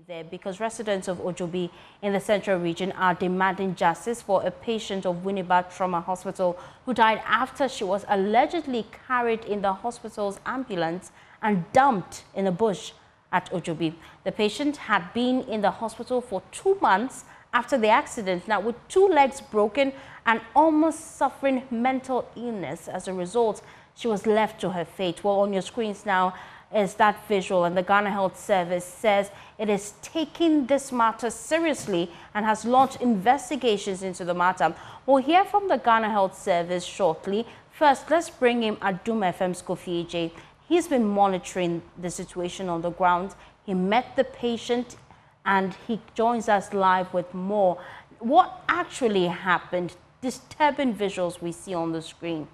There because residents of Ojobi in the central region are demanding justice for a patient of Winneba Trauma Hospital who died after she was allegedly carried in the hospital's ambulance and dumped in a bush at Ojobi. The patient had been in the hospital for 2 months after the accident, now with 2 legs broken and almost suffering mental illness. As a result, she was left to her fate. Well, on your screens now is that visual, and the Ghana Health Service says it is taking this matter seriously and has launched investigations into the matter. We'll hear from the Ghana Health Service shortly. First, let's bring him Adum FM's Kofi AJ. He's been monitoring the situation on the ground. He met the patient and he joins us live with more. What actually happened? Disturbing visuals we see on the screen.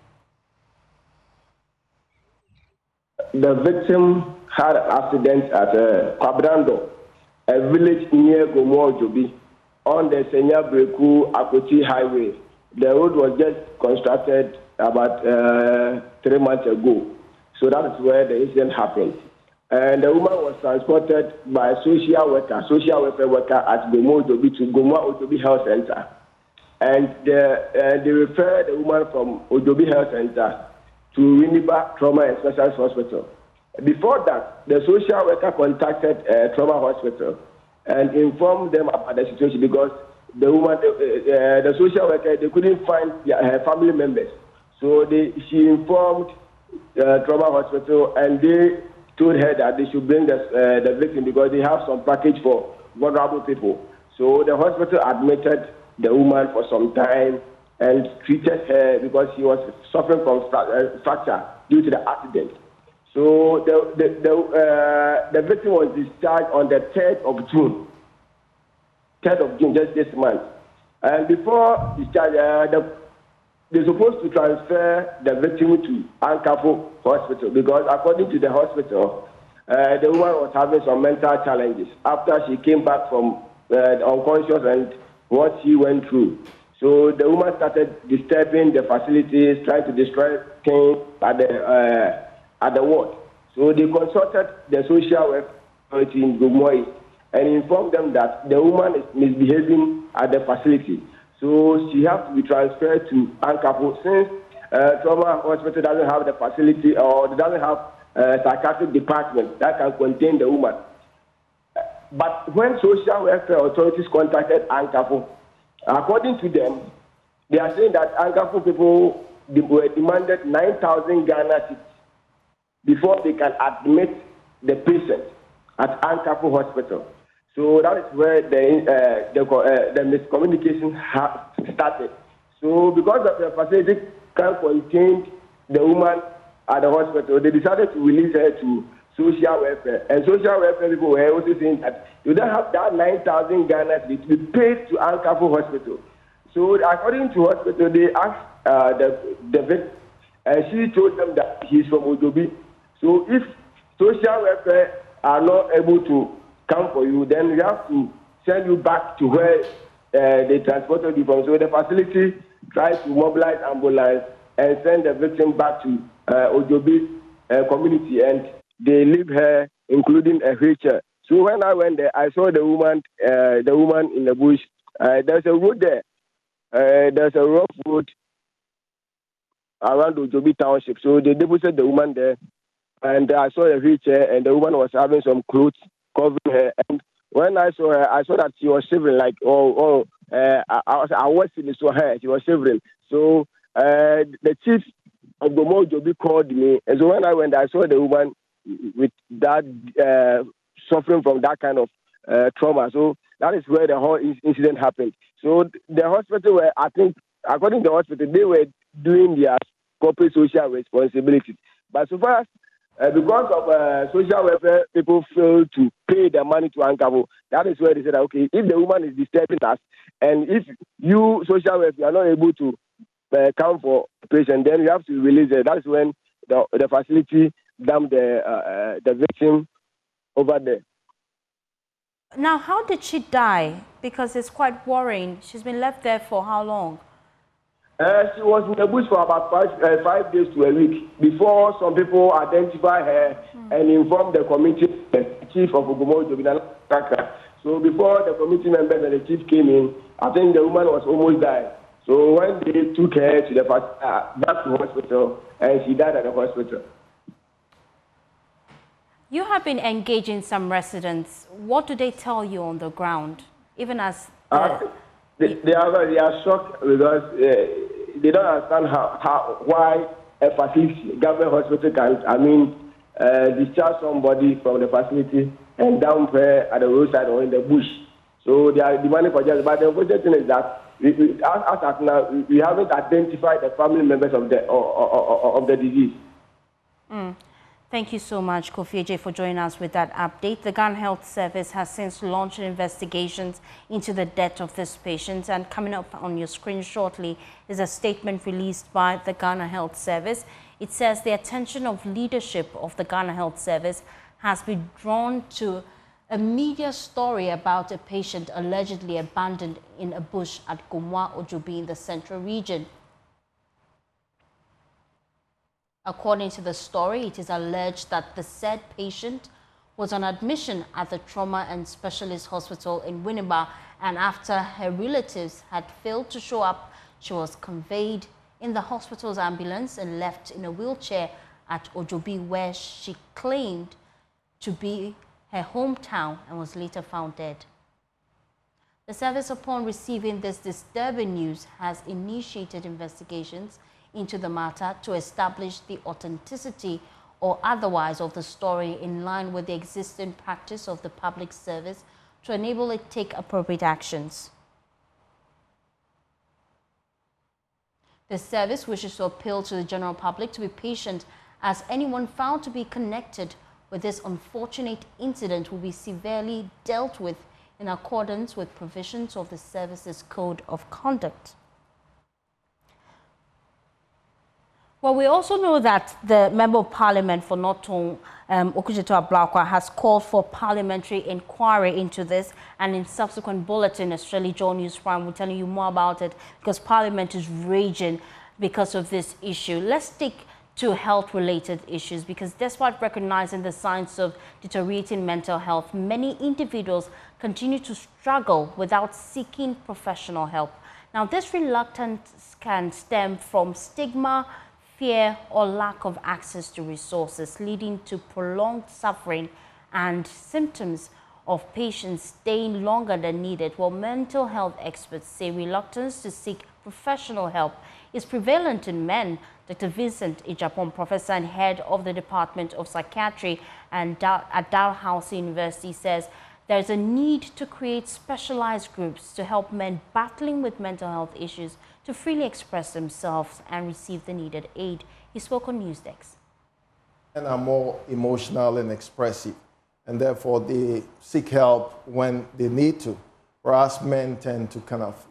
The victim had an accident at Kwabrando, a village near Gomo-Ojobi, on the Senya Breku Akoti Highway. The road was just constructed about 3 months ago. So that is where the incident happened. And the woman was transported by a social welfare worker at Gomo-Ojobi to Gomo-Ojobi Health Center. And they referred the woman from Ojobi Health Center to Winneba Trauma and Specialist Hospital. Before that, the social worker contacted Trauma Hospital and informed them about the situation because the woman, the social worker, they couldn't find her family members. So she informed Trauma Hospital and they told her that they should bring the victim because they have some package for vulnerable people. So the hospital admitted the woman for some time and treated her because she was suffering from fracture due to the accident. So the victim was discharged on the 3rd of June. 3rd of June, just this month. And before discharge, they're supposed to transfer the victim to Ankafo Hospital because according to the hospital, the woman was having some mental challenges after she came back from unconscious and what she went through. So the woman started disturbing the facilities, trying to destroy things at the ward. So they consulted the social welfare authority in Gomoy and informed them that the woman is misbehaving at the facility. So she has to be transferred to Ankafo since Trauma Hospital doesn't have the facility or doesn't have a psychiatric department that can contain the woman. But when social welfare authorities contacted Ankafo, according to them, they are saying that Ankafo people were demanded 9,000 Ghana cedis before they can admit the patient at Ankafo Hospital. So that is where the miscommunication started. So because of the facility can't contain the woman at the hospital, they decided to release her to social welfare. And social welfare people were also saying that you don't have that 9,000 Ghana to be paid to Ankafo Hospital. So according to hospital, they asked the vet, and she told them that he's from Ojobi. So if social welfare are not able to come for you, then we have to send you back to where they transported you from. So the facility tries to mobilize ambulance and send the victim back to Ojobi community, and they leave her, including a wheelchair. So when I went there, I saw the woman in the bush. There's a road there. There's a rough road around Ojobi Township. So they deposited the woman there, and I saw a wheelchair, and the woman was having some clothes covering her. And when I saw her, I saw that she was shivering, like, I was in her. She was shivering. So the chief of Gomo-Ojobi called me, and so when I went, I saw the woman with that suffering from that kind of trauma. So that is where the whole incident happened. So the hospital were, I think, according to the hospital, they were doing their corporate social responsibilities. But so far as because of social welfare, people fail to pay their money to Ankafo. That is where they said, okay, if the woman is disturbing us, and if you, social welfare, are not able to come for patient, then you have to release it. That's when the facility dumped the victim over there. Now, how did she die? Because it's quite worrying. She's been left there for how long? She was in the bush for about 5 days to a week before some people identify her and inform the community, the chief of Gomo-Ojobi So before the committee members and the chief came in, I think the woman was almost died. So when they took her to the back to hospital, and she died at the hospital. You have been engaging some residents. What do they tell you on the ground, even as they are shocked because they don't understand why a facility, government hospital can, discharge somebody from the facility and dump her at the roadside or in the bush. So they are demanding for justice. But the unfortunate thing is that as of now, we haven't identified the family members of the disease. Thank you so much, Kofi Eje, for joining us with that update. The Ghana Health Service has since launched investigations into the death of this patient. And coming up on your screen shortly is a statement released by the Ghana Health Service. It says the attention of leadership of the Ghana Health Service has been drawn to a media story about a patient allegedly abandoned in a bush at Gomwa Ojobi in the Central Region. According to the story, it is alleged that the said patient was on admission at the Trauma and Specialist Hospital in Winneba, and after her relatives had failed to show up, she was conveyed in the hospital's ambulance and left in a wheelchair at Ojobi, where she claimed to be her hometown and was later found dead. The service, upon receiving this disturbing news, has initiated investigations into the matter to establish the authenticity or otherwise of the story in line with the existing practice of the public service to enable it take appropriate actions. The service wishes to appeal to the general public to be patient, as anyone found to be connected with this unfortunate incident will be severely dealt with in accordance with provisions of the service's Code of Conduct. Well, we also know that the Member of Parliament for Norton, Okudzeto Ablakwa, has called for parliamentary inquiry into this, and in subsequent bulletin, Australia Joy News Prime will tell you more about it, because Parliament is raging because of this issue. Let's stick to health-related issues, because despite recognizing the signs of deteriorating mental health, many individuals continue to struggle without seeking professional help. Now, this reluctance can stem from stigma, fear, or lack of access to resources, leading to prolonged suffering and symptoms of patients staying longer than needed. While mental health experts say reluctance to seek professional help is prevalent in men, Dr. Vincent Ijapon, professor and head of the Department of Psychiatry at Dalhousie University, says there is a need to create specialized groups to help men battling with mental health issues to freely express themselves and receive the needed aid. He spoke on Newsdesk. Men are more emotional and expressive, and therefore they seek help when they need to, whereas men tend to kind of,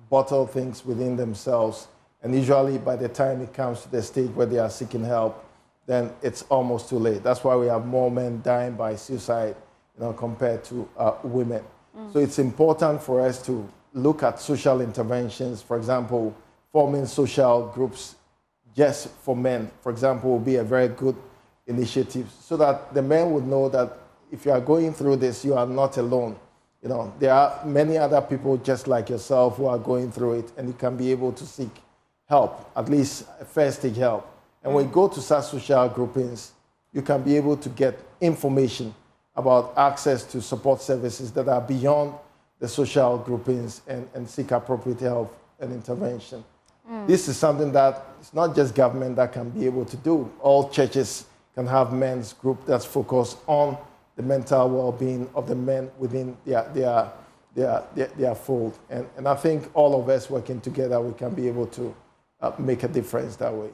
bottle things within themselves, and usually by the time it comes to the stage where they are seeking help, then it's almost too late. That's why we have more men dying by suicide, compared to women. So it's important for us to look at social interventions. For example, forming social groups just for men, for example, will be a very good initiative, so that the men would know that if you are going through this, you are not alone. There are many other people just like yourself who are going through it, and you can be able to seek help, at least first stage help. And when you go to such social groupings, you can be able to get information about access to support services that are beyond the social groupings and seek appropriate help and intervention. This is something that it's not just government that can be able to do. All churches can have men's group that's focused on the mental well-being of the men within their fold. And I think all of us working together, we can be able to make a difference that way.